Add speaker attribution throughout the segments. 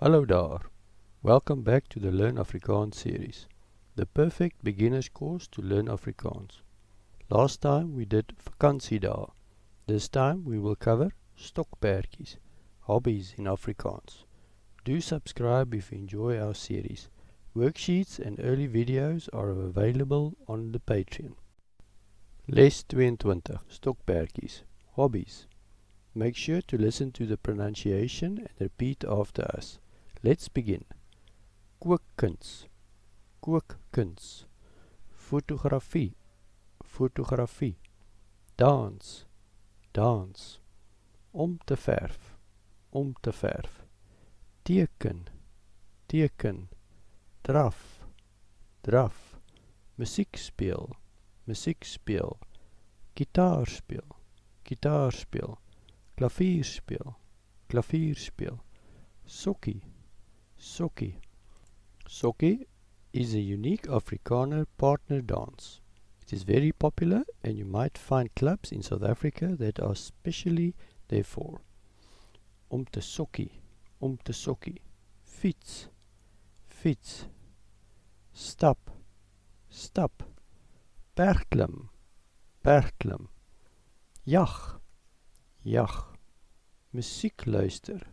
Speaker 1: Hallo daar. Welcome back to the Learn Afrikaans series, the perfect beginner's course to learn Afrikaans. Last time we did vakansie daar. This time we will cover Stokperdjies, hobbies in Afrikaans. Do subscribe if you enjoy our series. Worksheets and early videos are available on the Patreon. Les 22, Stokperdjies, hobbies. Make sure to listen to the pronunciation and repeat after us. Let's begin. Kookkuns, kookkuns. Fotografie, fotografie. Dans, dans. Om te verf, om te verf. Teken, teken. Draf, draf. Musiek speel, musiek speel. Gitaar speel, gitaar speel. Klavier speel, klavier speel. Sokkie, sokkie. Sokkie is a unique Afrikaner partner dance. It is very popular and you might find clubs in South Africa that are specially therefore. Om te sokkie, om te sokkie. Fiets, fiets. Stap, stap. Bergklim, bergklim. Jag, jag. Musiek luister,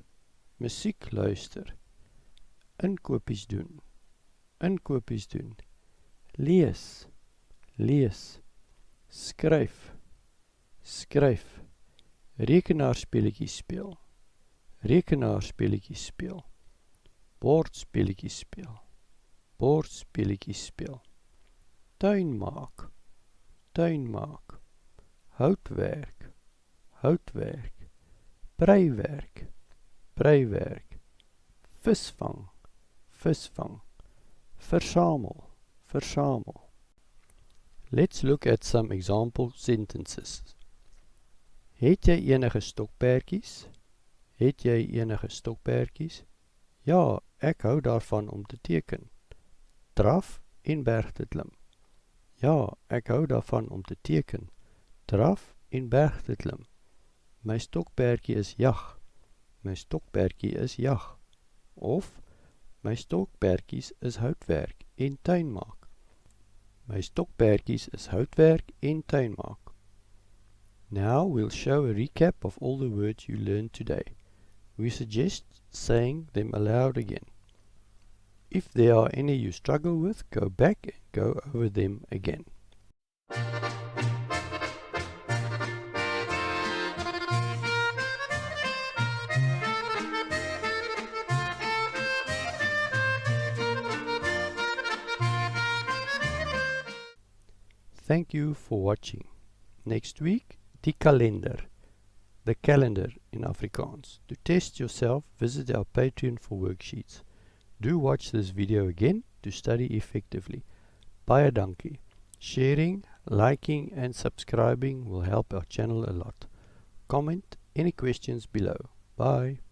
Speaker 1: musiek luister. Inkopies doen, inkopies doen. Lees, lees. Skryf, skryf. Rekenaarspeletjies speel, rekenaarspeletjies speel. Bordspelletjies speel, bordspelletjies speel. Tuin maak, tuin maak. Houtwerk, houtwerk. Breiwerk, breiwerk. Visvang, visvang. Versamel, versamel. Let's look at some example sentences. Het jy enige stokperdjies? Het jy enige stokperdjies? Ja, ek hou daarvan om te teken. Draf en berg te klim. Ja, ek hou daarvan om te teken. Draf en berg te klim. My stokperdjie is jag. My stokperdjie is jag. Of, my stokperdjies is houtwerk en tuinmaak. My stokperdjies is houtwerk en tuinmaak. Now we'll show a recap of all the words you learned today. We suggest saying them aloud again. If there are any you struggle with, go back and go over them again. Thank you for watching. Next week, die kalender, the calendar in Afrikaans. To test yourself, visit our Patreon for worksheets. Do watch this video again to study effectively. Baie dankie. Sharing, liking and subscribing will help our channel a lot. Comment any questions below. Bye.